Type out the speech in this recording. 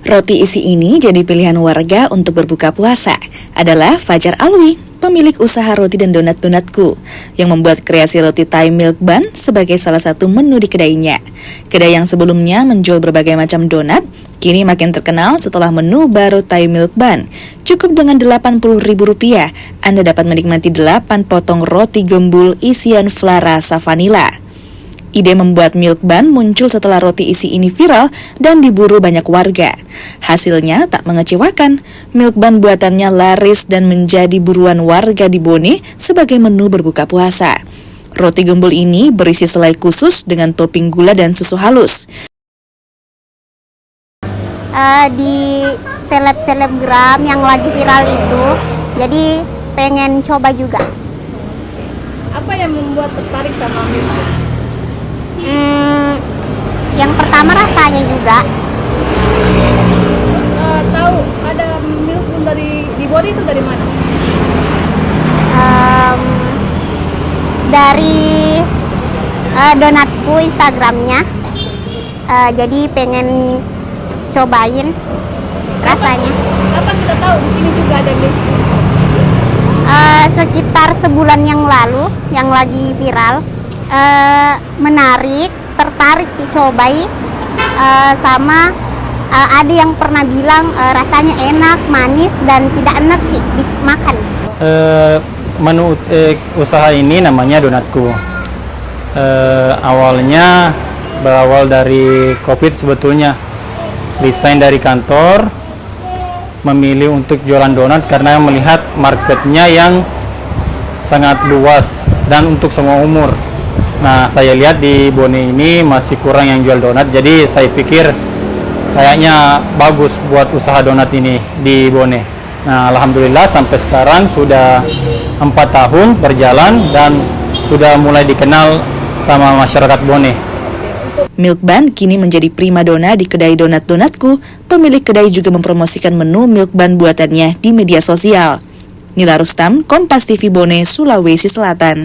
Roti isi ini jadi pilihan warga untuk berbuka puasa adalah Fajar Alwi, pemilik usaha roti dan donat-donatku, yang membuat kreasi roti Thai Milk Bun sebagai salah satu menu di kedainya. Kedai yang sebelumnya menjual berbagai macam donat, kini makin terkenal setelah menu baru Thai Milk Bun. Cukup dengan Rp80.000, Anda dapat menikmati 8 potong roti gembul isian fla rasa vanila. Ide membuat milk bun muncul setelah roti isi ini viral dan diburu banyak warga. Hasilnya tak mengecewakan, milk bun buatannya laris dan menjadi buruan warga di Bone sebagai menu berbuka puasa. Roti gembul ini berisi selai khusus dengan topping gula dan susu halus. Di seleb-selebgram yang lagi viral itu, jadi pengen coba juga. Apa yang membuat tertarik sama milk bun? Yang pertama rasanya juga. Tahu ada milk bun di Bone itu dari mana? Dari donatku Instagramnya. Jadi pengen cobain rasanya. Kapan kita tahu di sini juga ada milk bun? Sekitar sebulan yang lalu yang lagi viral. Menarik, tertarik dicobai, sama ada yang pernah bilang rasanya enak, manis dan tidak enak dimakan. Menu usaha ini namanya Donatku. Awalnya berawal dari COVID sebetulnya. Resign dari kantor, memilih untuk jualan donat karena melihat marketnya yang sangat luas dan untuk semua umur. Nah, saya lihat di Bone ini masih kurang yang jual donat, jadi saya pikir kayaknya bagus buat usaha donat ini di Bone. Nah, alhamdulillah sampai sekarang sudah 4 tahun berjalan dan sudah mulai dikenal sama masyarakat Bone. Milk bun kini menjadi primadona di kedai donat-donatku. Pemilik kedai juga mempromosikan menu milk bun buatannya di media sosial. Nila Rustam, Kompas TV Bone, Sulawesi Selatan.